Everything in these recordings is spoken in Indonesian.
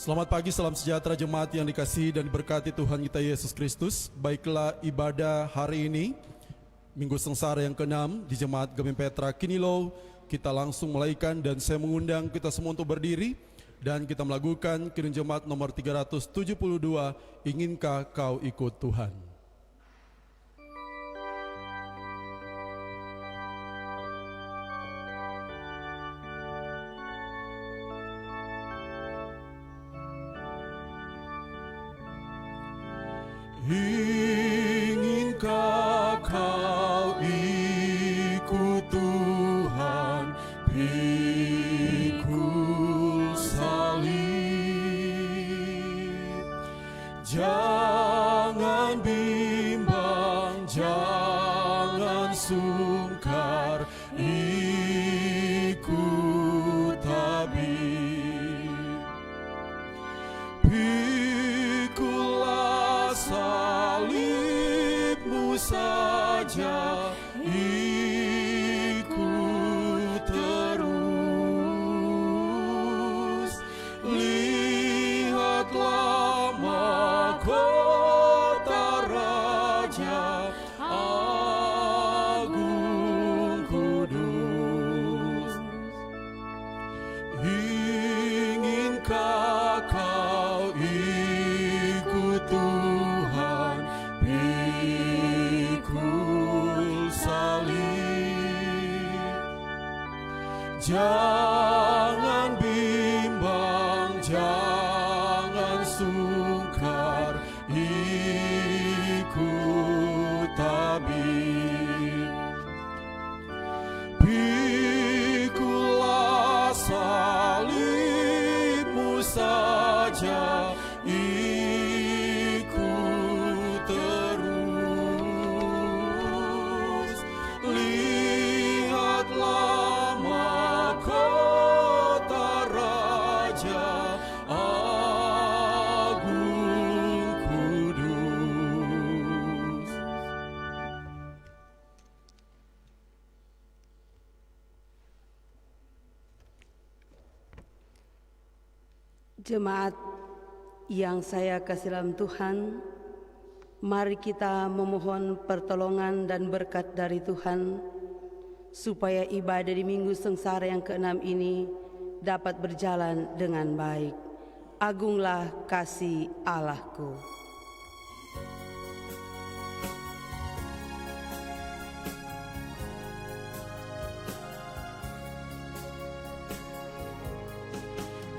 Selamat pagi, salam sejahtera jemaat yang dikasihi dan diberkati Tuhan kita Yesus Kristus. Baiklah, ibadah hari ini, Minggu Sengsara yang ke-6 di Jemaat Gemim Petra Kinilo, kita langsung mulaikan dan saya mengundang kita semua untuk berdiri dan kita melakukan Kidung Jemaat nomor 372, Inginkah Kau Ikut Tuhan? Inginkah kau ikut Tuhan, pikul salib. Jangan bimbang, jangan sungkar, ikut tabib. Salibmu saja, ikut terus. Lihatlah mahkota Raja Agung Kudus. Inginkah kau ikut Tuhan, pikul salib. Jangan bimbang, jangan sungkar, ikut tabib. Pikulah salibmu saja, ikut terus. Lihatlah mahkota Raja Agung Kudus. Jemaat yang saya kasih dalam Tuhan, mari kita memohon pertolongan dan berkat dari Tuhan, supaya ibadah di Minggu Sengsara yang ke-6 ini dapat berjalan dengan baik. Agunglah kasih Allahku.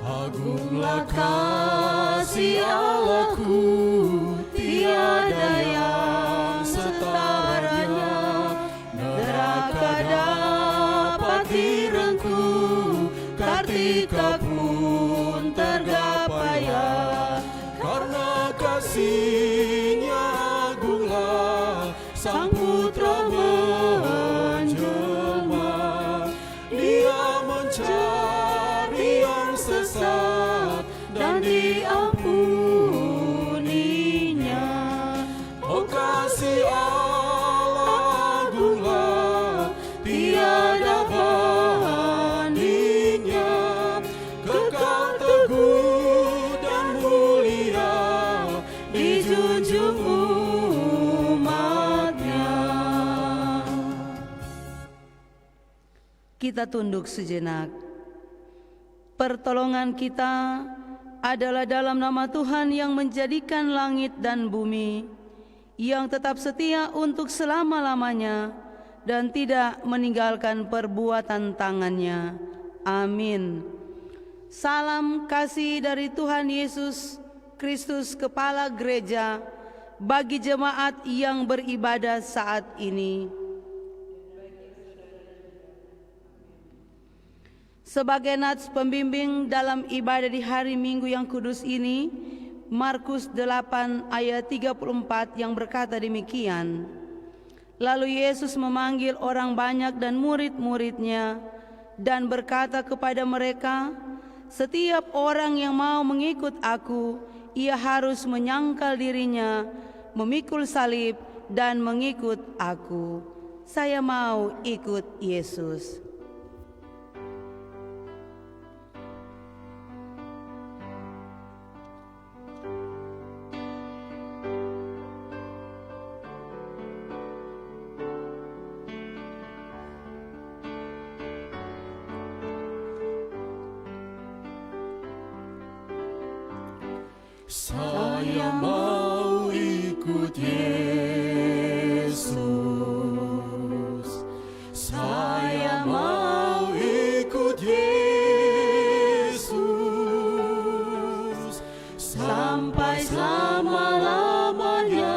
Agunglah kasih Allahku, tiada yang setaranya. Neraka dapat direngkuh, kartika pun tergapai. Karena kasih-Nya agunglah, Sang Putra menjelma. Dia mencari yang sesat dan diampuninya. Oh, kasih Allah agunglah, tiada bandingnya. Kekal teguh dan mulia, dijunjung umatnya. Kita tunduk sejenak. Pertolongan kita adalah dalam nama Tuhan yang menjadikan langit dan bumi, yang tetap setia untuk selama-lamanya dan tidak meninggalkan perbuatan tangannya. Amin. Salam kasih dari Tuhan Yesus Kristus, Kepala Gereja, bagi jemaat yang beribadah saat ini. Sebagai nats pembimbing dalam ibadah di hari Minggu yang kudus ini, Markus 8 ayat 34 yang berkata demikian. Lalu Yesus memanggil orang banyak dan murid-muridnya dan berkata kepada mereka, "Setiap orang yang mau mengikut aku, ia harus menyangkal dirinya, memikul salib dan mengikut aku." Saya mau ikut Yesus. Saya mau ikut Yesus. Saya mau ikut Yesus sampai selama-lamanya.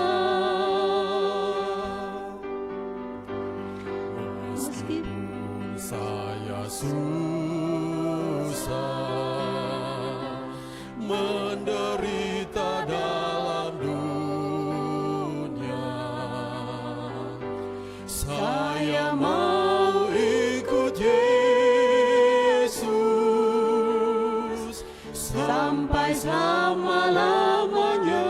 Meskipun saya susah menderita dalam dunia, saya mau ikut Yesus sampai selama-lamanya.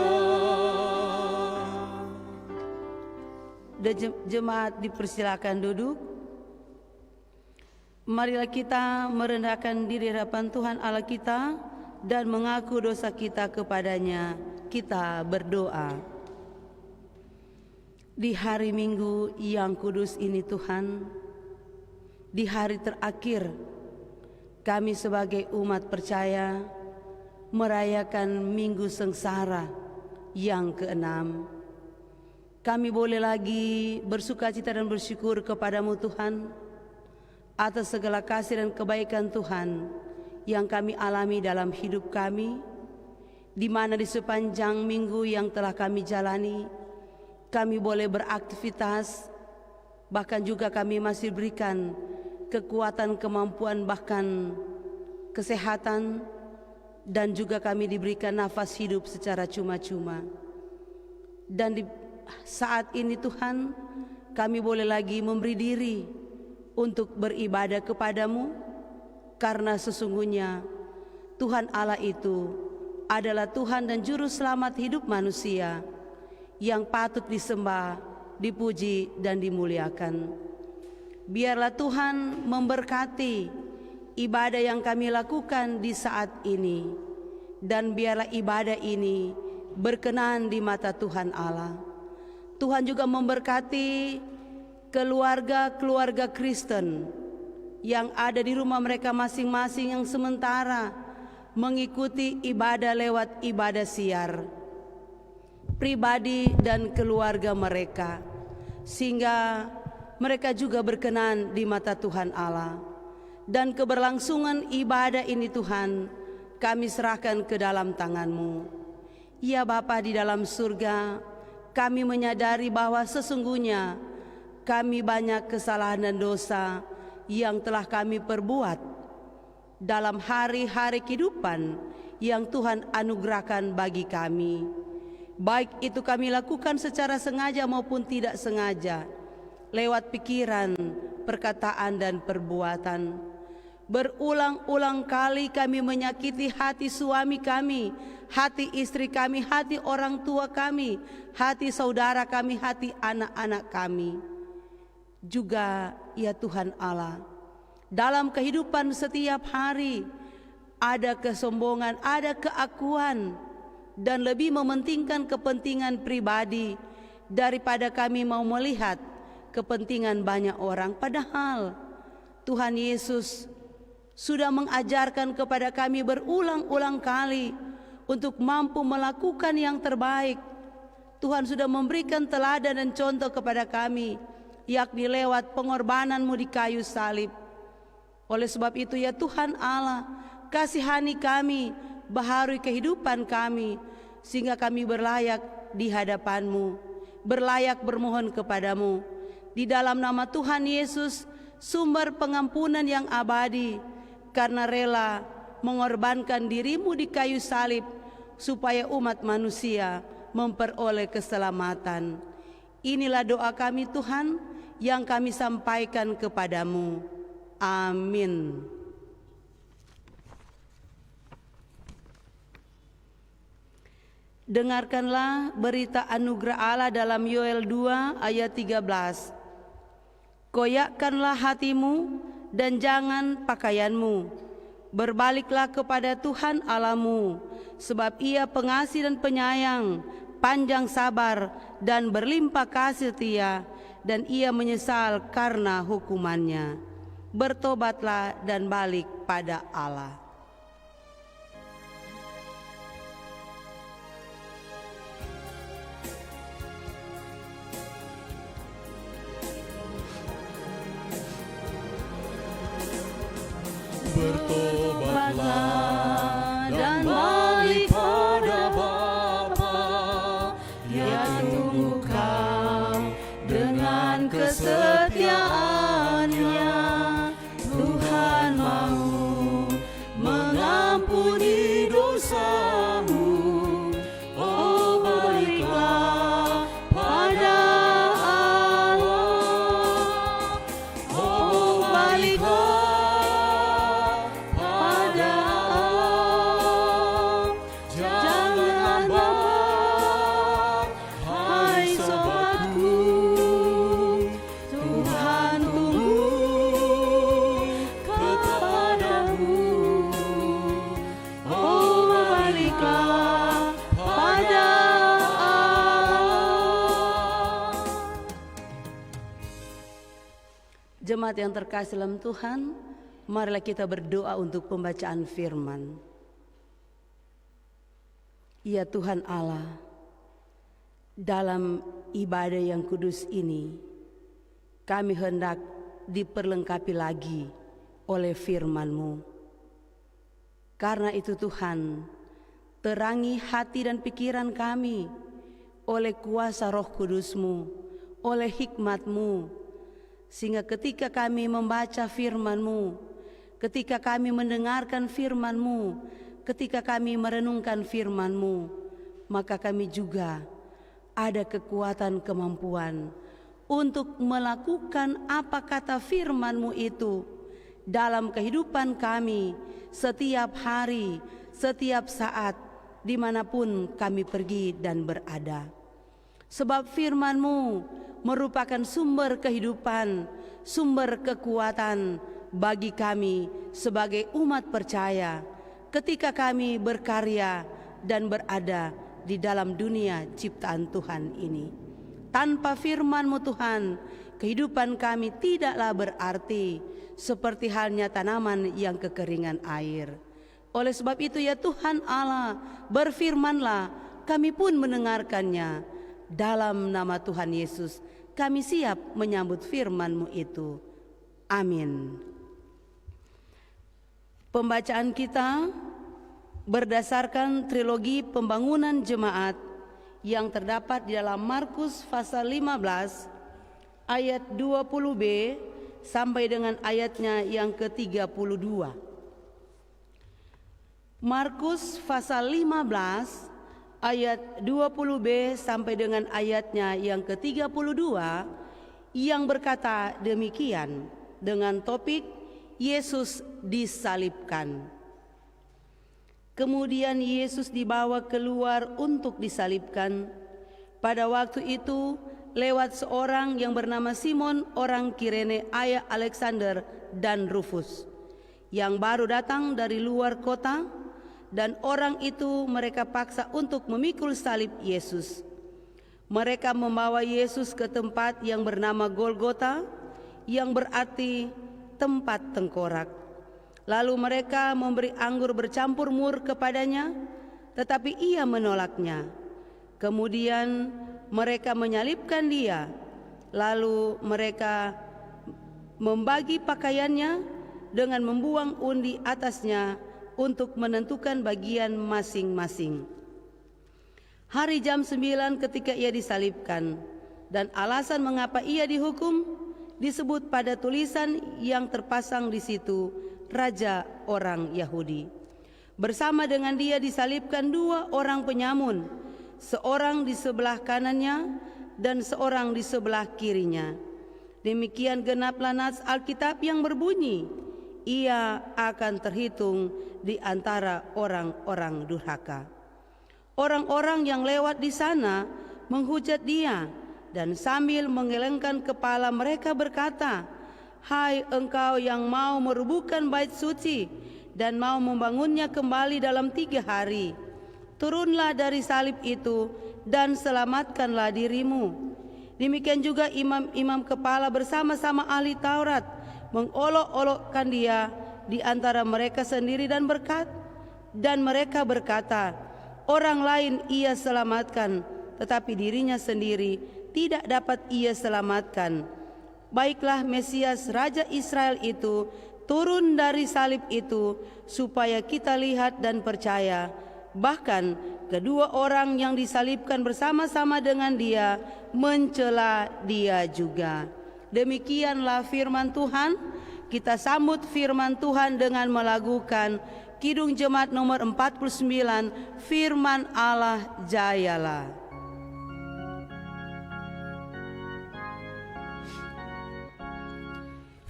Jemaat dipersilakan duduk. Marilah kita merendahkan diri hadapan Tuhan Allah kita dan mengaku dosa kita kepadanya. Kita berdoa. Di hari Minggu yang kudus ini Tuhan, di hari terakhir kami sebagai umat percaya merayakan Minggu Sengsara yang ke-6. Kami boleh lagi bersukacita dan bersyukur kepadamu Tuhan atas segala kasih dan kebaikan Tuhan yang kami alami dalam hidup kami, di mana di sepanjang minggu yang telah kami jalani, kami boleh beraktivitas, bahkan juga kami masih berikan kekuatan, kemampuan, bahkan kesehatan, dan juga kami diberikan nafas hidup secara cuma-cuma. Dan di saat ini Tuhan, kami boleh lagi memberi diri untuk beribadah kepadamu, karena sesungguhnya Tuhan Allah itu adalah Tuhan dan Juru Selamat hidup manusia yang patut disembah, dipuji, dan dimuliakan. Biarlah Tuhan memberkati ibadah yang kami lakukan di saat ini, dan biarlah ibadah ini berkenan di mata Tuhan Allah. Tuhan juga memberkati keluarga-keluarga Kristen yang ada di rumah mereka masing-masing yang sementara mengikuti ibadah lewat ibadah siar, pribadi dan keluarga mereka, sehingga mereka juga berkenan di mata Tuhan Allah. Dan keberlangsungan ibadah ini Tuhan, kami serahkan ke dalam tangan-Mu. Ya Bapa di dalam surga, kami menyadari bahwa sesungguhnya kami banyak kesalahan dan dosa yang telah kami perbuat dalam hari-hari kehidupan yang Tuhan anugerahkan bagi kami. Baik itu kami lakukan secara sengaja maupun tidak sengaja, lewat pikiran, perkataan, dan perbuatan. Berulang-ulang kali kami menyakiti hati suami kami, hati istri kami, hati orang tua kami, hati saudara kami, hati anak-anak kami. Juga ya Tuhan Allah, dalam kehidupan setiap hari ada kesombongan, ada keakuan, dan lebih mementingkan kepentingan pribadi daripada kami mau melihat kepentingan banyak orang. Padahal Tuhan Yesus sudah mengajarkan kepada kami berulang-ulang kali untuk mampu melakukan yang terbaik. Tuhan sudah memberikan teladan dan contoh kepada kami, yakni lewat pengorbanan-Mu di kayu salib. Oleh sebab itu ya Tuhan Allah, kasihani kami, baharui kehidupan kami, sehingga kami berlayak di hadapan-Mu, berlayak bermohon kepadamu. Di dalam nama Tuhan Yesus, sumber pengampunan yang abadi, karena rela mengorbankan diri-Mu di kayu salib, supaya umat manusia memperoleh keselamatan. Inilah doa kami Tuhan, yang kami sampaikan kepadamu. Amin. Dengarkanlah berita anugerah Allah dalam Yoel 2 ayat 13. Koyakkanlah hatimu dan jangan pakaianmu. Berbaliklah kepada Tuhan Allahmu, sebab Ia pengasih dan penyayang, panjang sabar dan berlimpah kasih setia, dan Ia menyesal karena hukumannya. Bertobatlah dan balik pada Allah. bertobatlah dan balik pada Bapa. Ia tunggu kau dengan kesetiaannya. Tuhan mau mengampuni dosamu. Oh, baliklah pada Allah. Oh, baliklah pada Allah. Jangan lambat, hai sobatku. Tuhan tunggu kepadamu. Oh, baliklah pada Allah. Jemaat yang terkasih dalam Tuhan, marilah kita berdoa untuk pembacaan firman. Ya Tuhan Allah, dalam ibadah yang kudus ini, kami hendak diperlengkapi lagi oleh firman-Mu. Karena itu Tuhan, terangi hati dan pikiran kami oleh kuasa Roh Kudus-Mu, oleh hikmat-Mu, sehingga ketika kami membaca firman-Mu, ketika kami mendengarkan firman-Mu, ketika kami merenungkan firman-Mu, maka kami juga ada kekuatan kemampuan untuk melakukan apa kata firman-Mu itu dalam kehidupan kami setiap hari, setiap saat, dimanapun kami pergi dan berada. Sebab firman-Mu merupakan sumber kehidupan, sumber kekuatan bagi kami sebagai umat percaya ketika kami berkarya dan berada di dalam dunia ciptaan Tuhan ini. Tanpa firman-Mu Tuhan, kehidupan kami tidaklah berarti, seperti halnya tanaman yang kekeringan air. Oleh sebab itu ya Tuhan Allah, berfirmanlah, kami pun mendengarkannya. Dalam nama Tuhan Yesus, kami siap menyambut firman-Mu itu. Amin. Pembacaan kita berdasarkan trilogi pembangunan jemaat yang terdapat di dalam Markus pasal 15 ayat 20b sampai dengan ayatnya yang ke-32. Markus pasal 15 ayat 20b sampai dengan ayatnya yang ke-32 yang berkata demikian dengan topik Yesus disalibkan. Kemudian Yesus dibawa keluar untuk disalibkan. Pada waktu itu lewat seorang yang bernama Simon orang Kirene, ayah Alexander dan Rufus, yang baru datang dari luar kota. Dan orang itu mereka paksa untuk memikul salib Yesus. Mereka membawa Yesus ke tempat yang bernama Golgota, yang berarti tempat tengkorak. Lalu mereka memberi anggur bercampur mur kepadanya, tetapi ia menolaknya. Kemudian mereka menyalibkan dia. Lalu mereka membagi pakaiannya dengan membuang undi atasnya untuk menentukan bagian masing-masing. Hari jam 9 ketika ia disalibkan, dan alasan mengapa ia dihukum disebut pada tulisan yang terpasang di situ, Raja orang Yahudi. Bersama dengan dia disalibkan 2 orang penyamun, seorang di sebelah kanannya dan seorang di sebelah kirinya. Demikian genaplah nas Alkitab yang berbunyi, ia akan terhitung di antara orang-orang durhaka. Orang-orang yang lewat di sana menghujat dia, dan sambil menggelengkan kepala mereka berkata, "Hai engkau yang mau merubuhkan bait suci dan mau membangunnya kembali dalam 3 hari, turunlah dari salib itu dan selamatkanlah dirimu." Demikian juga imam-imam kepala bersama-sama ahli Taurat mengolok-olokkan dia di antara mereka sendiri dan mereka berkata, "Orang lain ia selamatkan, tetapi dirinya sendiri tidak dapat ia selamatkan. Baiklah Mesias Raja Israel itu turun dari salib itu supaya kita lihat dan percaya. Bahkan kedua orang yang disalibkan bersama-sama dengan dia mencela dia juga. Demikianlah firman Tuhan. Kita sambut firman Tuhan dengan melakukan Kidung Jemaat nomor 49, Firman Allah Jayalah.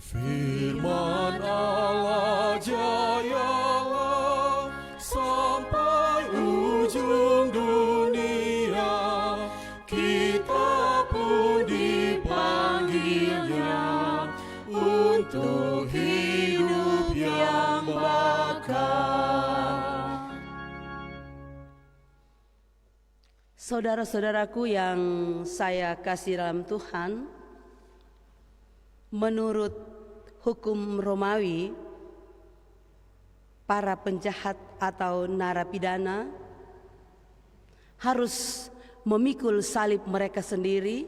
Firman Allah jayalah sampai ujung dunia, kita pun dipanggilnya untuk hidup yang bakal. Saudara-saudaraku yang saya kasih dalam Tuhan, menurut hukum Romawi, para penjahat atau narapidana harus memikul salib mereka sendiri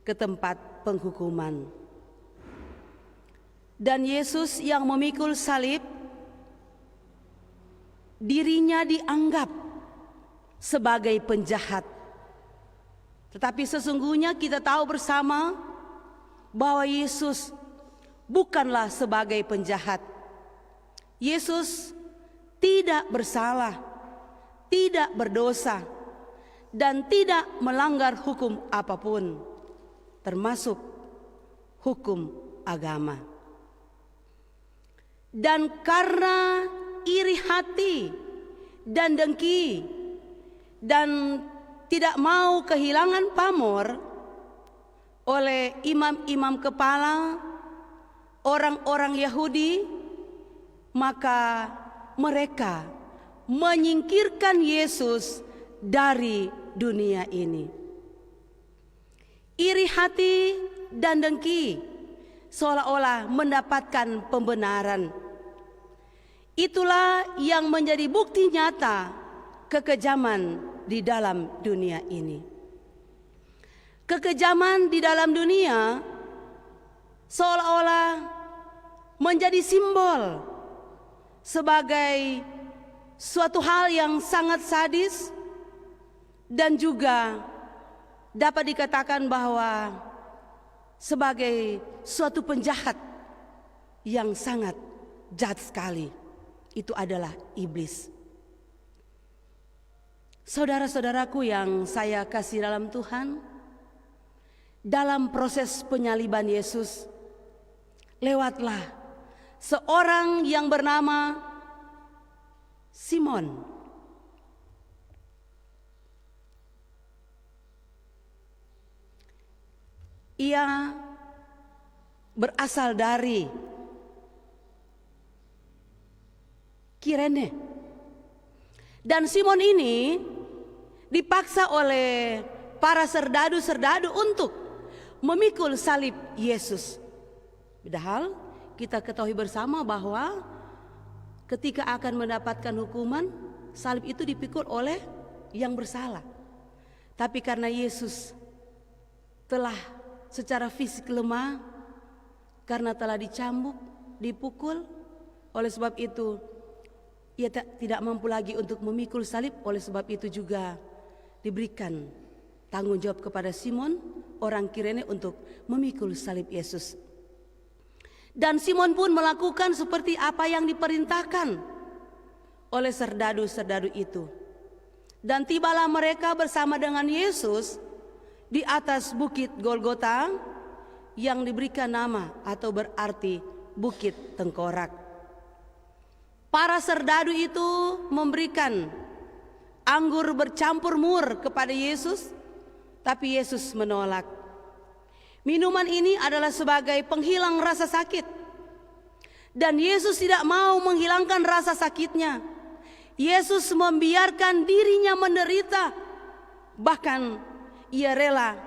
ke tempat penghukuman. Dan Yesus yang memikul salib, dirinya dianggap sebagai penjahat. Tetapi sesungguhnya kita tahu bersama bahwa Yesus bukanlah sebagai penjahat. Yesus tidak bersalah, tidak berdosa, dan tidak melanggar hukum apapun, termasuk hukum agama. Dan karena iri hati dan dengki dan tidak mau kehilangan pamor oleh imam-imam kepala orang-orang Yahudi, maka mereka menyingkirkan Yesus dari dunia ini. Iri hati dan dengki seolah-olah mendapatkan pembenaran. Itulah yang menjadi bukti nyata kekejaman di dalam dunia ini. Kekejaman di dalam dunia seolah-olah menjadi simbol sebagai suatu hal yang sangat sadis, dan juga dapat dikatakan bahwa sebagai suatu penjahat yang sangat jahat sekali. Itu adalah iblis. Saudara-saudaraku yang saya kasih dalam Tuhan, dalam proses penyaliban Yesus, lewatlah seorang yang bernama Simon. Ia berasal dari Kirene. Dan Simon ini dipaksa oleh para serdadu-serdadu untuk memikul salib Yesus. Padahal kita ketahui bersama bahwa ketika akan mendapatkan hukuman, salib itu dipikul oleh yang bersalah. Tapi karena Yesus telah secara fisik lemah, karena telah dicambuk, dipukul, oleh sebab itu ia tidak mampu lagi untuk memikul salib. Oleh sebab itu juga diberikan tanggung jawab kepada Simon orang Kirene untuk memikul salib Yesus. Dan Simon pun melakukan seperti apa yang diperintahkan oleh serdadu-serdadu itu. Dan tibalah mereka bersama dengan Yesus di atas bukit Golgota yang diberikan nama atau berarti Bukit Tengkorak. Para serdadu itu memberikan anggur bercampur mur kepada Yesus, tapi Yesus menolak. Minuman ini adalah sebagai penghilang rasa sakit, dan Yesus tidak mau menghilangkan rasa sakitnya. Yesus membiarkan dirinya menderita, bahkan ia rela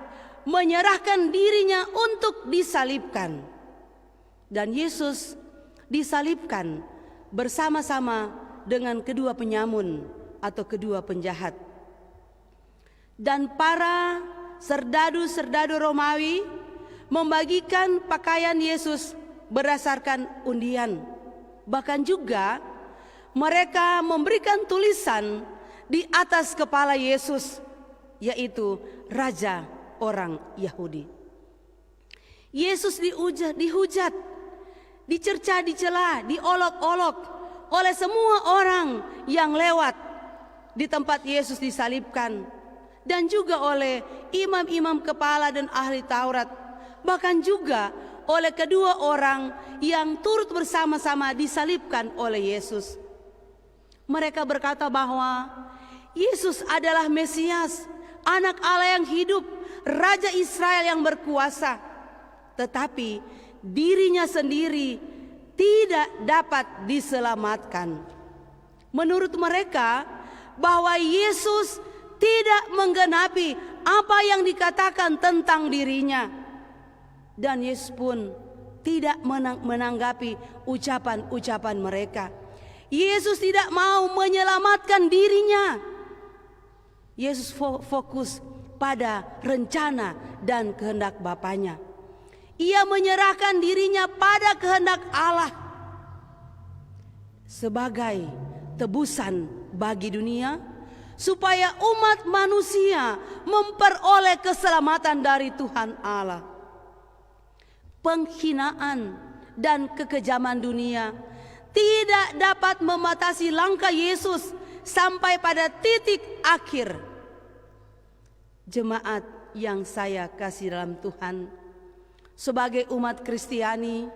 menyerahkan dirinya untuk disalibkan. Dan Yesus disalibkan bersama-sama dengan kedua penyamun atau kedua penjahat. Dan para serdadu-serdadu Romawi membagikan pakaian Yesus berdasarkan undian. Bahkan juga mereka memberikan tulisan di atas kepala Yesus, yaitu Raja orang Yahudi. Yesus dihujat, dicerca, dicela, diolok-olok oleh semua orang yang lewat di tempat Yesus disalibkan, dan juga oleh imam-imam kepala dan ahli Taurat, bahkan juga oleh kedua orang yang turut bersama-sama disalibkan oleh Yesus. Mereka berkata bahwa Yesus adalah Mesias, anak Allah yang hidup, Raja Israel yang berkuasa. Tetapi dirinya sendiri tidak dapat diselamatkan. Menurut mereka bahwa Yesus tidak menggenapi apa yang dikatakan tentang dirinya. Dan Yesus pun tidak menanggapi ucapan-ucapan mereka. Yesus tidak mau menyelamatkan dirinya. Yesus fokus pada rencana dan kehendak Bapanya. Ia menyerahkan dirinya pada kehendak Allah sebagai tebusan bagi dunia, supaya umat manusia memperoleh keselamatan dari Tuhan Allah. Penghinaan dan kekejaman dunia tidak dapat membatasi langkah Yesus sampai pada titik akhir. Jemaat yang saya kasih dalam Tuhan, sebagai umat Kristiani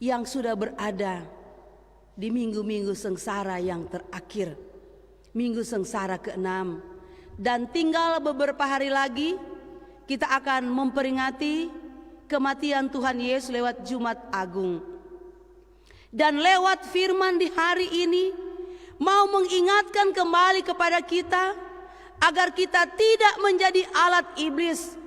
yang sudah berada di minggu-minggu sengsara yang terakhir, minggu sengsara ke-6, dan tinggal beberapa hari lagi kita akan memperingati kematian Tuhan Yesus lewat Jumat Agung. Dan lewat firman di hari ini mau mengingatkan kembali kepada kita agar kita tidak menjadi alat iblis,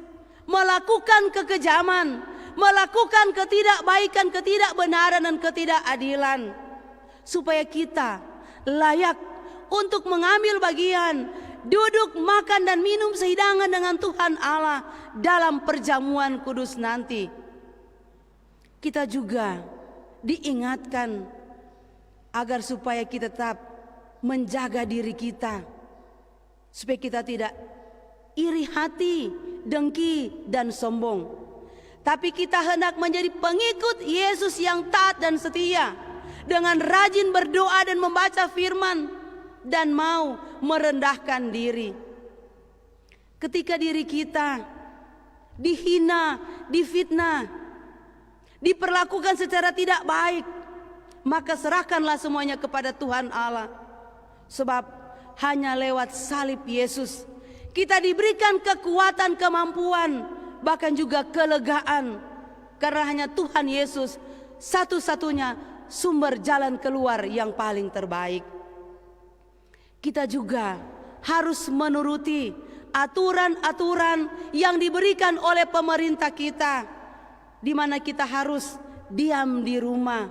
melakukan kekejaman, melakukan ketidakbaikan, ketidakbenaran dan ketidakadilan, supaya kita layak untuk mengambil bagian, duduk, makan dan minum sehidangan dengan Tuhan Allah dalam perjamuan kudus nanti. Kita juga diingatkan agar supaya kita tetap menjaga diri kita, supaya kita tidak iri hati, dengki dan sombong, tapi kita hendak menjadi pengikut Yesus yang taat dan setia, dengan rajin berdoa dan membaca firman, dan mau merendahkan diri. Ketika diri kita dihina, difitnah, diperlakukan secara tidak baik, maka serahkanlah semuanya kepada Tuhan Allah. Sebab hanya lewat salib Yesus kita diberikan kekuatan, kemampuan, bahkan juga kelegaan, karena hanya Tuhan Yesus satu-satunya sumber jalan keluar yang paling terbaik. Kita juga harus menuruti aturan-aturan yang diberikan oleh pemerintah kita, di mana kita harus diam di rumah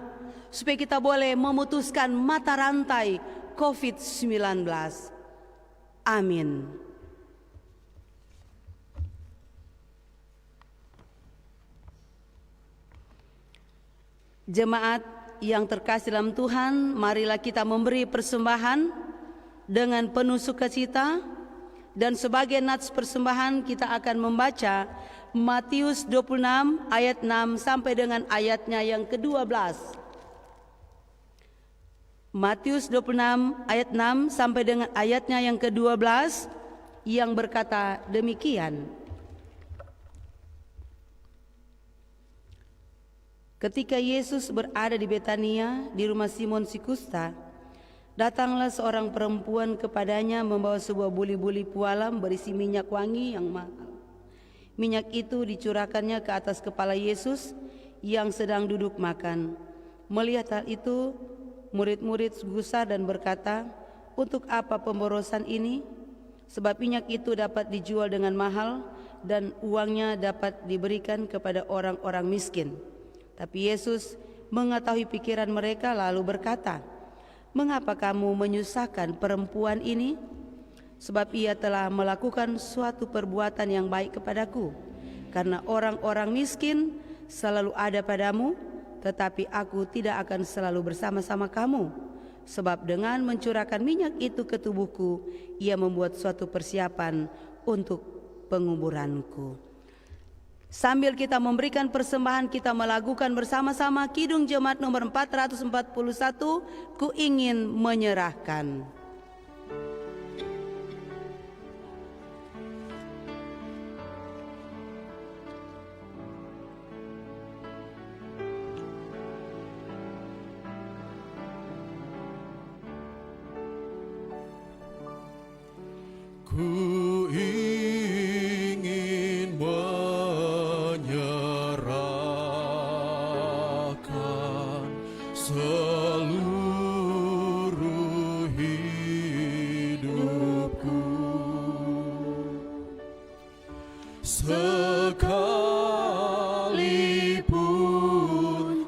supaya kita boleh memutuskan mata rantai COVID-19. Amin. Jemaat yang terkasih dalam Tuhan, marilah kita memberi persembahan dengan penuh sukacita, dan sebagai nats persembahan kita akan membaca Matius 26 ayat 6 sampai dengan ayatnya yang ke-12. Matius 26 ayat 6 sampai dengan ayatnya yang ke-12 yang berkata demikian. Ketika Yesus berada di Betania, di rumah Simon si kusta, datanglah seorang perempuan kepadanya membawa sebuah buli-buli pualam berisi minyak wangi yang mahal. Minyak itu dicurahkannya ke atas kepala Yesus yang sedang duduk makan. Melihat hal itu, murid-murid gusar dan berkata, "Untuk apa pemborosan ini? Sebab minyak itu dapat dijual dengan mahal dan uangnya dapat diberikan kepada orang-orang miskin." Tapi Yesus mengetahui pikiran mereka lalu berkata, "Mengapa kamu menyusahkan perempuan ini? Sebab ia telah melakukan suatu perbuatan yang baik kepadaku. Karena orang-orang miskin selalu ada padamu, tetapi aku tidak akan selalu bersama-sama kamu. Sebab dengan mencurahkan minyak itu ke tubuhku, ia membuat suatu persiapan untuk penguburanku. Sambil kita memberikan persembahan, kita melakukan bersama-sama Kidung Jemaat nomor 441, Ku Ingin Menyerahkan. Ku ingin menyerahkan seluruh hidupku, sekalipun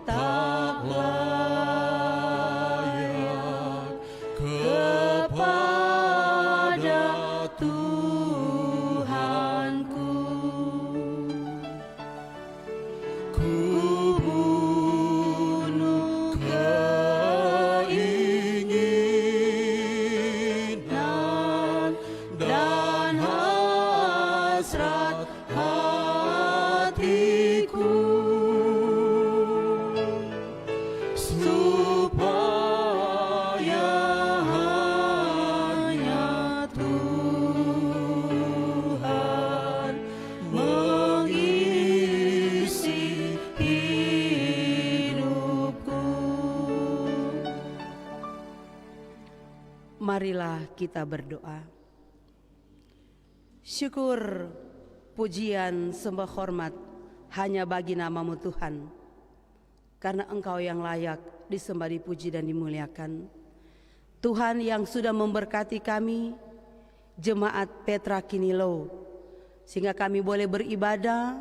tak layak kepada Tuhanku. Ku bunuh keinginan dan hasrat hatiku, supaya hanya Tuhan mengisi hidupku. Marilah kita berdoa. Syukur, pujian, sembah hormat hanya bagi nama-Mu Tuhan, karena Engkau yang layak disembah, dipuji dan dimuliakan. Tuhan yang sudah memberkati kami, Jemaat Petra Kinilo, sehingga kami boleh beribadah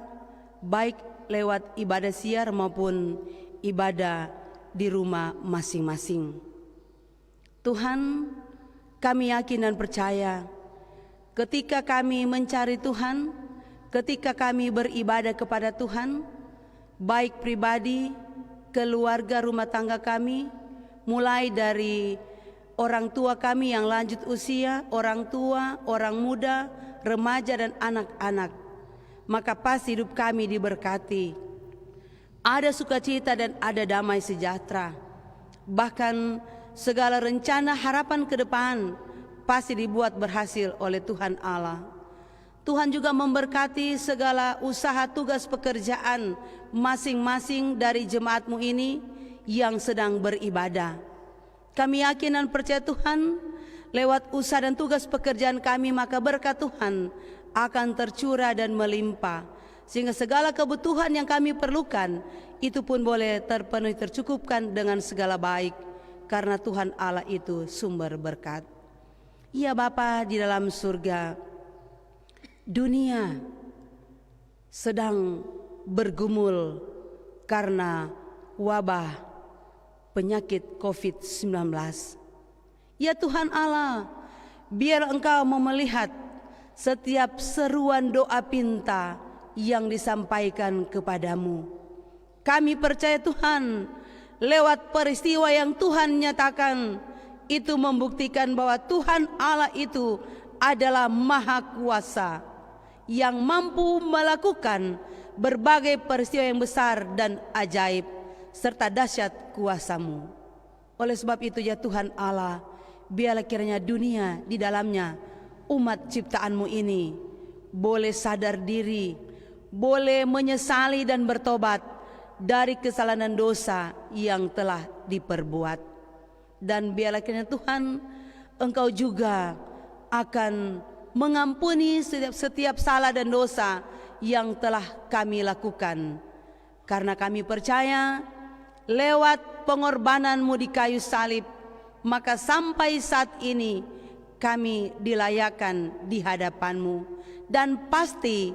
baik lewat ibadah siar maupun ibadah di rumah masing-masing. Tuhan, kami yakin dan percaya ketika kami mencari Tuhan, ketika kami beribadah kepada Tuhan, baik pribadi, keluarga, rumah tangga kami, mulai dari orang tua kami yang lanjut usia, orang tua, orang muda, remaja dan anak-anak, maka pasti hidup kami diberkati. Ada sukacita dan ada damai sejahtera. Bahkan segala rencana harapan ke depan pasti dibuat berhasil oleh Tuhan Allah. Tuhan juga memberkati segala usaha tugas pekerjaan masing-masing dari jemaat-Mu ini yang sedang beribadah. Kami yakin dan percaya Tuhan, lewat usaha dan tugas pekerjaan kami, maka berkat Tuhan akan tercurah dan melimpah, sehingga segala kebutuhan yang kami perlukan itu pun boleh terpenuhi, tercukupkan dengan segala baik, karena Tuhan Allah itu sumber berkat. Ya Bapa di dalam surga, dunia sedang bergumul karena wabah penyakit COVID-19. Ya Tuhan Allah, biar Engkau melihat setiap seruan doa pinta yang disampaikan kepadamu. Kami percaya Tuhan, lewat peristiwa yang Tuhan nyatakan, itu membuktikan bahwa Tuhan Allah itu adalah Maha Kuasa yang mampu melakukan berbagai peristiwa yang besar dan ajaib serta dahsyat kuasa-Mu. Oleh sebab itu ya Tuhan Allah, biarlah kiranya dunia di dalamnya umat ciptaan-Mu ini boleh sadar diri, boleh menyesali dan bertobat dari kesalahan dan dosa yang telah diperbuat. Dan biarlah kiranya Tuhan, Engkau juga akan mengampuni setiap salah dan dosa yang telah kami lakukan. Karena kami percaya lewat pengorbanan-Mu di kayu salib, maka sampai saat ini kami dilayakkan di hadapan-Mu. Dan pasti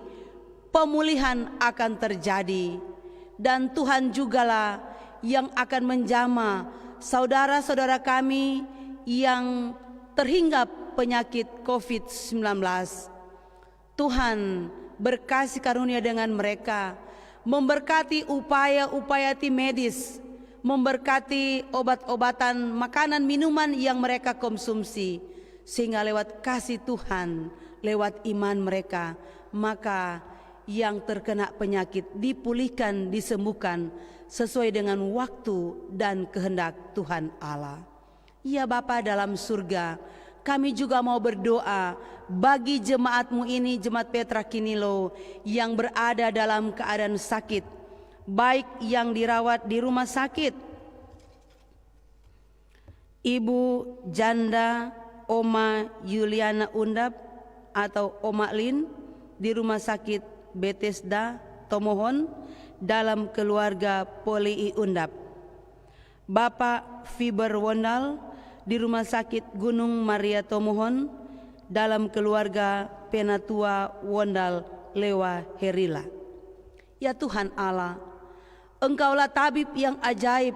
pemulihan akan terjadi. Dan Tuhan jugalah yang akan menjamah saudara-saudara kami yang terhinggap penyakit COVID-19. Tuhan berkasih karunia dengan mereka, memberkati upaya-upaya tim medis, memberkati obat-obatan, makanan, minuman yang mereka konsumsi, sehingga lewat kasih Tuhan, lewat iman mereka, maka yang terkena penyakit dipulihkan, disembuhkan sesuai dengan waktu dan kehendak Tuhan Allah. Ya Bapa dalam surga, kami juga mau berdoa bagi jemaat-Mu ini, Jemaat Petra Kinilo, yang berada dalam keadaan sakit, baik yang dirawat di rumah sakit, Ibu Janda Oma Yuliana Undap atau Oma Lin di rumah sakit Bethesda Tomohon dalam keluarga Poli Undap, Bapak Fiber Wondal di rumah sakit Gunung Maria Tomohon dalam keluarga Penatua Wondal Lewa Herila. Ya Tuhan Allah, Engkaulah tabib yang ajaib,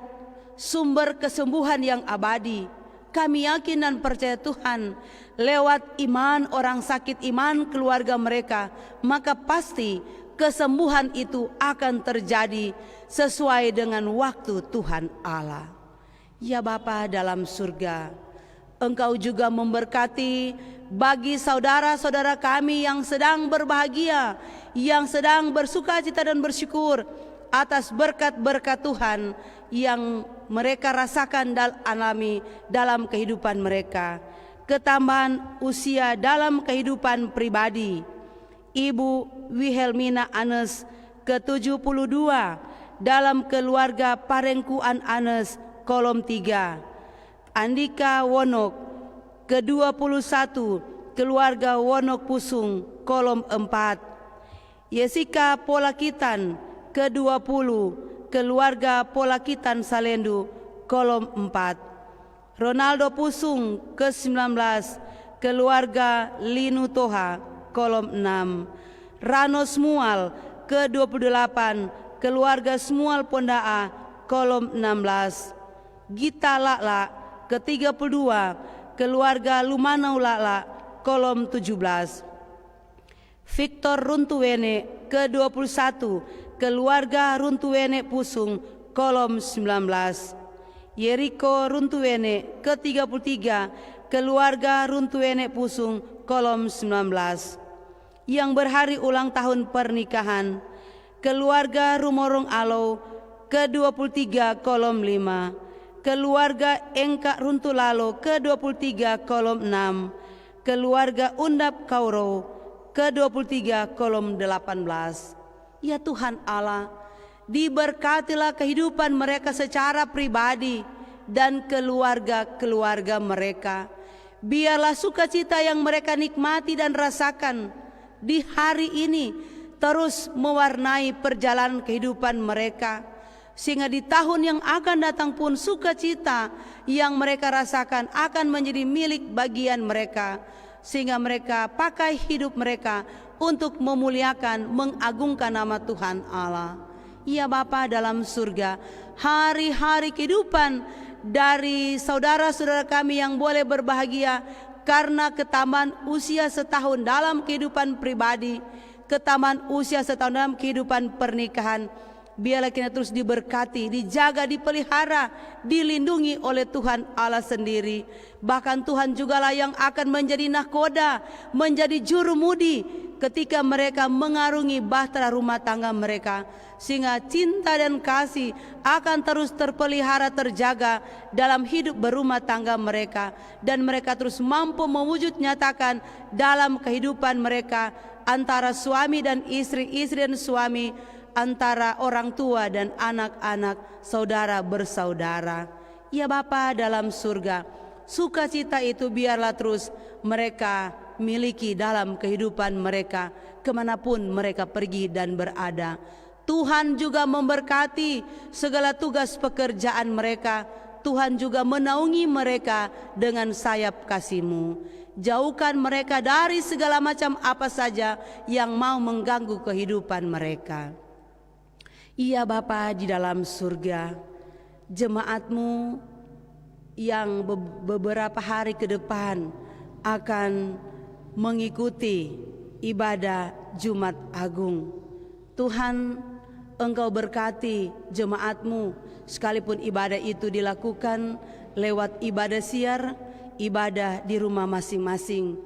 sumber kesembuhan yang abadi. Kami yakin dan percaya Tuhan, lewat iman orang sakit, iman keluarga mereka, maka pasti kesembuhan itu akan terjadi sesuai dengan waktu Tuhan Allah. Ya Bapa dalam surga, Engkau juga memberkati bagi saudara-saudara kami yang sedang berbahagia, yang sedang bersukacita dan bersyukur atas berkat-berkat Tuhan yang mereka rasakan dan alami dalam kehidupan mereka. Ketambahan usia dalam kehidupan pribadi, Ibu Wilhelmina Anes ke-72 dalam keluarga Parengkuan Anes kolom 3, Andika Wonok ke-21 keluarga Wonok Pusung kolom 4, Jessica Polakitan ke-20 keluarga Polakitan Salendu kolom 4, Ronaldo Pusung ke-19 keluarga Linu Toha kolom 6, Rano Smual ke-28 keluarga Smual Pondaa kolom 16, Gita Lakla ke-32 keluarga Lumanau Lakla kolom 17, Victor Runtuwene ke-21 keluarga Runtuwene Pusung kolom 19, Yeriko Runtuwene ke-33 keluarga Runtuwene Pusung kolom 19, yang berhari ulang tahun pernikahan keluarga Rumorong Alo ke-23 kolom 5, keluarga Engka Runtulalo ke-23 kolom 6, keluarga Undap Kauro ke-23 kolom 18. Ya Tuhan Allah, diberkatilah kehidupan mereka secara pribadi dan keluarga-keluarga mereka. Biarlah sukacita yang mereka nikmati dan rasakan di hari ini terus mewarnai perjalanan kehidupan mereka, sehingga di tahun yang akan datang pun sukacita yang mereka rasakan akan menjadi milik bagian mereka, sehingga mereka pakai hidup mereka untuk memuliakan, mengagungkan nama Tuhan Allah. Ya Bapa dalam surga, hari-hari kehidupan dari saudara-saudara kami yang boleh berbahagia karena ketambahan usia setahun dalam kehidupan pribadi, ketambahan usia setahun dalam kehidupan pernikahan, biarlah kita terus diberkati, dijaga, dipelihara, dilindungi oleh Tuhan Allah sendiri. Bahkan Tuhan jugalah yang akan menjadi nahkoda, menjadi jurumudi ketika mereka mengarungi bahtera rumah tangga mereka, sehingga cinta dan kasih akan terus terpelihara, terjaga dalam hidup berumah tangga mereka, dan mereka terus mampu mewujud nyatakan dalam kehidupan mereka antara suami dan istri, istri dan suami, antara orang tua dan anak-anak, saudara bersaudara. Ya Bapa dalam surga, sukacita itu biarlah terus mereka miliki dalam kehidupan mereka kemanapun mereka pergi dan berada. Tuhan juga memberkati segala tugas pekerjaan mereka. Tuhan juga menaungi mereka dengan sayap kasih-Mu. Jauhkan mereka dari segala macam apa saja yang mau mengganggu kehidupan mereka. Iya Bapa di dalam surga, jemaat-Mu yang beberapa hari ke depan akan mengikuti ibadah Jumat Agung, Tuhan Engkau berkati jemaat-Mu, sekalipun ibadah itu dilakukan lewat ibadah siar, ibadah di rumah masing-masing.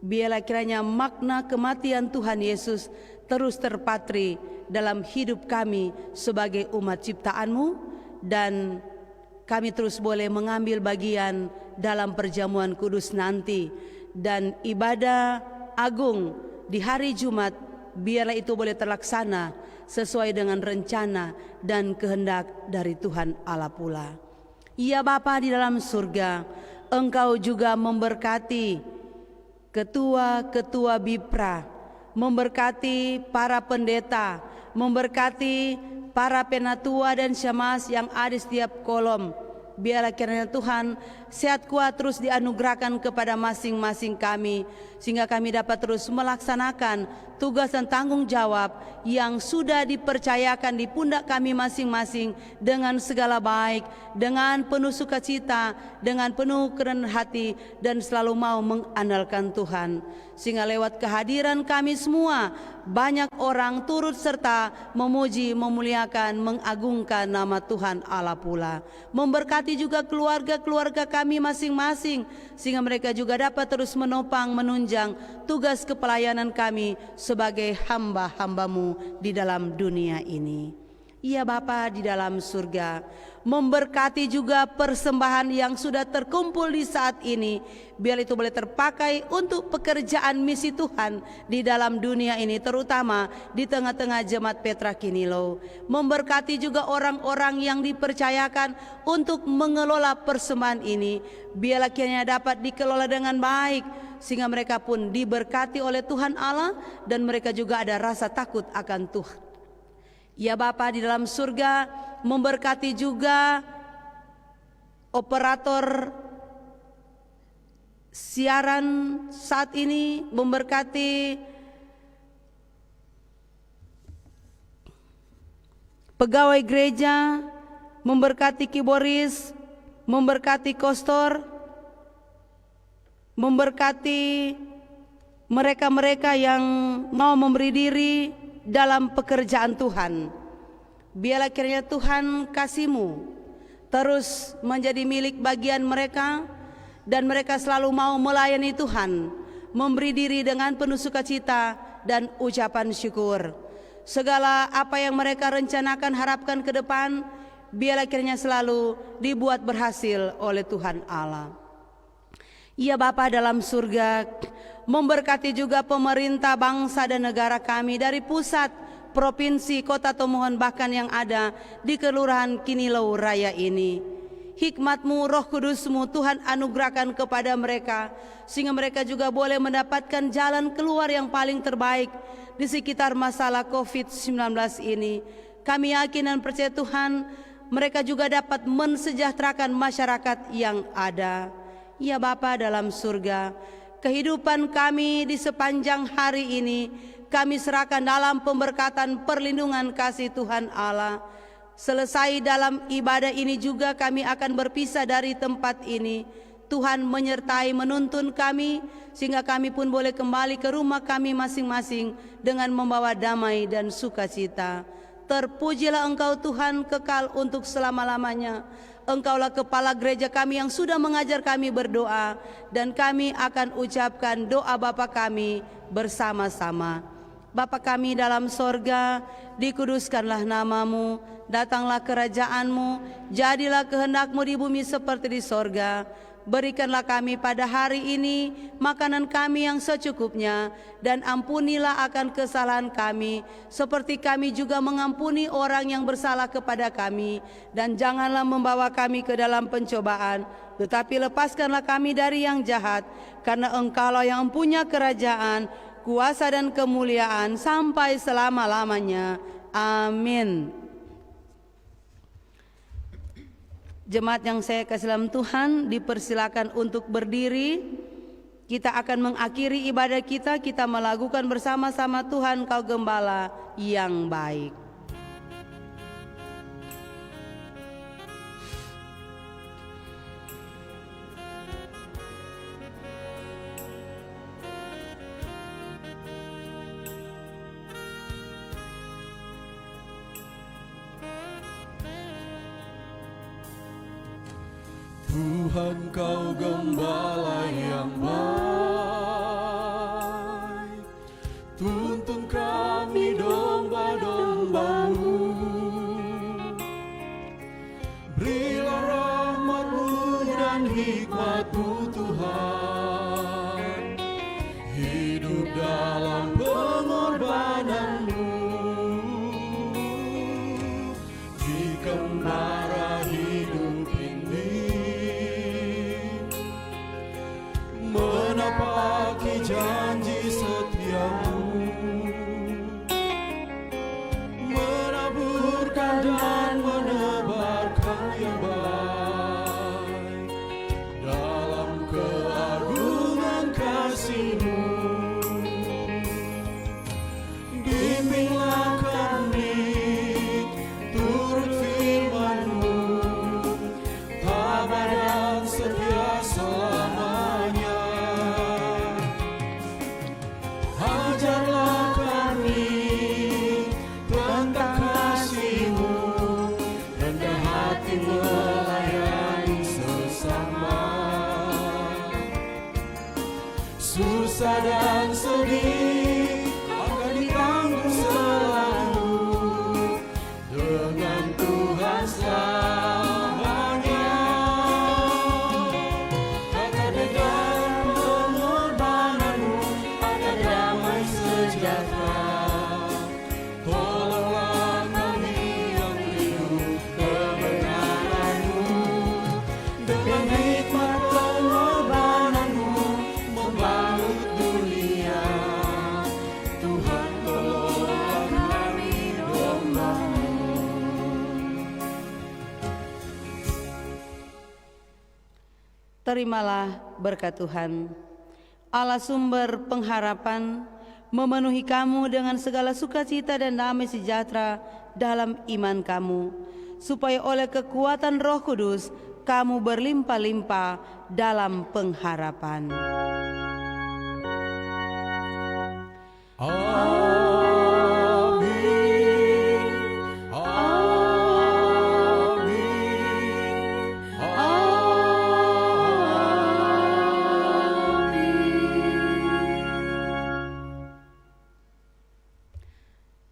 Biarlah kiranya makna kematian Tuhan Yesus terus terpatri dalam hidup kami sebagai umat ciptaan-Mu, dan kami terus boleh mengambil bagian dalam perjamuan kudus nanti, dan ibadah agung di hari Jumat biarlah itu boleh terlaksana sesuai dengan rencana dan kehendak dari Tuhan Allah pula. Ya Bapa di dalam surga, Engkau juga memberkati ketua-ketua BIPRA, memberkati para pendeta, memberkati para penatua dan syemasi yang ada di setiap kolom. Biarlah kiranya Tuhan sehat kuat terus dianugerahkan kepada masing-masing kami, sehingga kami dapat terus melaksanakan tugas dan tanggung jawab yang sudah dipercayakan di pundak kami masing-masing dengan segala baik, dengan penuh sukacita, dengan penuh kerendahan hati, dan selalu mau mengandalkan Tuhan. Sehingga lewat kehadiran kami semua, banyak orang turut serta memuji, memuliakan, mengagungkan nama Tuhan Allah pula. Memberkati juga keluarga-keluarga kami masing-masing, sehingga mereka juga dapat terus menopang, menunjang tugas kepelayanan kami sebagai hamba-hamba-Mu di dalam dunia ini. Ya Bapa di dalam surga, memberkati juga persembahan yang sudah terkumpul di saat ini, biar itu boleh terpakai untuk pekerjaan misi Tuhan di dalam dunia ini, terutama di tengah-tengah jemaat Petra Kinilo. Memberkati juga orang-orang yang dipercayakan untuk mengelola persembahan ini, biarlah kiranya dapat dikelola dengan baik, sehingga mereka pun diberkati oleh Tuhan Allah, dan mereka juga ada rasa takut akan Tuhan. Ya Bapa di dalam surga, memberkati juga operator siaran saat ini, memberkati pegawai gereja, memberkati keyboardis, memberkati kostor, memberkati mereka-mereka yang mau memberi diri dalam pekerjaan Tuhan. Biarlah kiranya Tuhan kasih-Mu terus menjadi milik bagian mereka, dan mereka selalu mau melayani Tuhan, memberi diri dengan penuh sukacita dan ucapan syukur. Segala apa yang mereka rencanakan, harapkan ke depan, biarlah kiranya selalu dibuat berhasil oleh Tuhan Allah. Ya Bapa dalam surga, memberkati juga pemerintah bangsa dan negara kami dari pusat, provinsi, kota Tomohon, bahkan yang ada di Kelurahan Kinilo Raya ini. Hikmat-Mu, Roh Kudus-Mu Tuhan anugerahkan kepada mereka, sehingga mereka juga boleh mendapatkan jalan keluar yang paling terbaik di sekitar masalah COVID-19 ini. Kami yakin dan percaya Tuhan, mereka juga dapat mensejahterakan masyarakat yang ada. Ya Bapa dalam surga, kehidupan kami di sepanjang hari ini kami serahkan dalam pemberkatan perlindungan kasih Tuhan Allah. Selesai dalam ibadah ini juga kami akan berpisah dari tempat ini. Tuhan menyertai, menuntun kami, sehingga kami pun boleh kembali ke rumah kami masing-masing dengan membawa damai dan sukacita. Terpujilah Engkau Tuhan kekal untuk selama-lamanya. Engkaulah kepala gereja kami yang sudah mengajar kami berdoa, dan kami akan ucapkan doa Bapa kami bersama-sama. Bapa kami dalam sorga, dikuduskanlah nama-Mu, datanglah kerajaan-Mu, jadilah kehendak-Mu di bumi seperti di sorga. Berikanlah kami pada hari ini makanan kami yang secukupnya, dan ampunilah akan kesalahan kami, seperti kami juga mengampuni orang yang bersalah kepada kami. Dan janganlah membawa kami ke dalam pencobaan, tetapi lepaskanlah kami dari yang jahat, karena Engkaulah yang punya kerajaan, kuasa dan kemuliaan sampai selama-lamanya. Amin. Jemaat yang saya kasih dalam Tuhan, dipersilakan untuk berdiri. Kita akan mengakhiri ibadah kita. Kita melakukan bersama-sama Tuhan Kau Gembala yang baik. Tuhan kau gembala yang baik, tuntun kami domba-domba-Mu. Berilah rahmat-Mu dan hikmat-Mu Tuhan, hidup dalam pengorbanan-Mu. Jika marah hidup ini menapaki janji setia-Mu, menaburkan dan menebarkan yang baik dalam keagungan kasih-Mu. Bimbinglah kami turut firman-Mu, tabah dan setia selamanya. Ajarlah kami tentang kasih-Mu, rendah hati melayani sesama. Susah dan sedih akan ditanggung selalu dengan Tuhan selamanya. Karena dengan pengorbanan-Mu ada damai sejahtera. Tolonglah kami yang rindu kebenaran-Mu, dengan hikmat pengorbanan-Mu membangun dunia. Tuhan tolonglah kami domba-Mu. Terimalah berkat Tuhan. Allah sumber pengharapan memenuhi kamu dengan segala sukacita dan damai sejahtera dalam iman kamu, supaya oleh kekuatan Roh Kudus kamu berlimpah-limpah dalam pengharapan. Amin. Amin.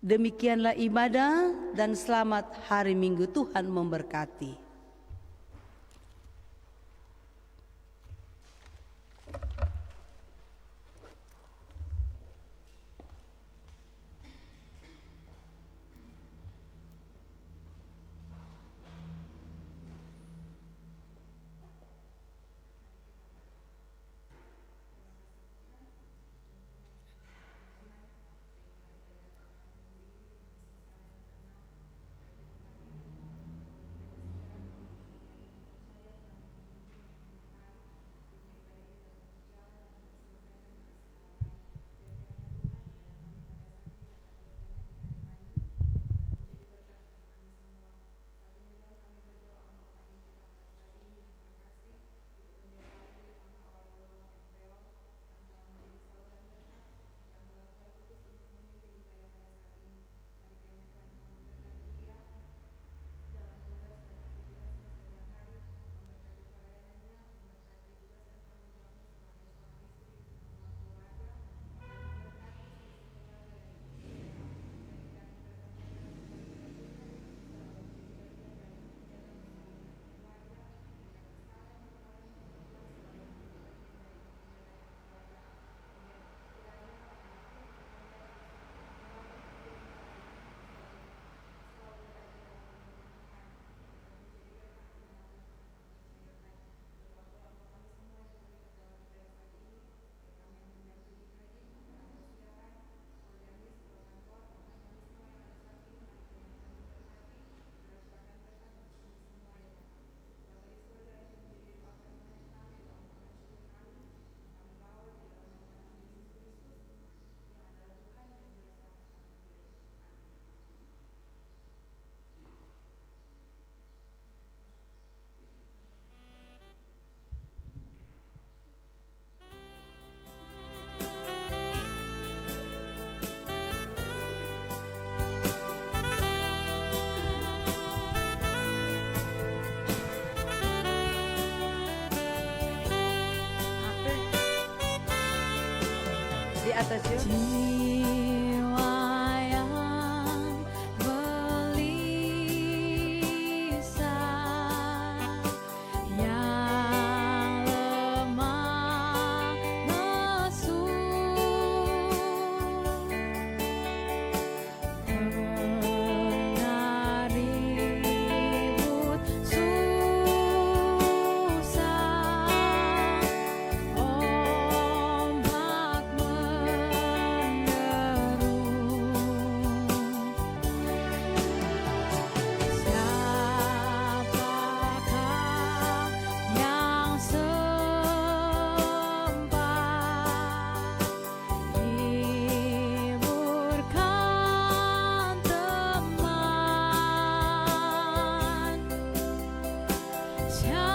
Demikianlah ibadah dan selamat hari Minggu. Tuhan memberkati. atas yuk. Jiwa yang gelisah, yang lemah lesu, pernah ribut susah, ombak menderu. Siapakah yang sempat hiburkan teman? Siapa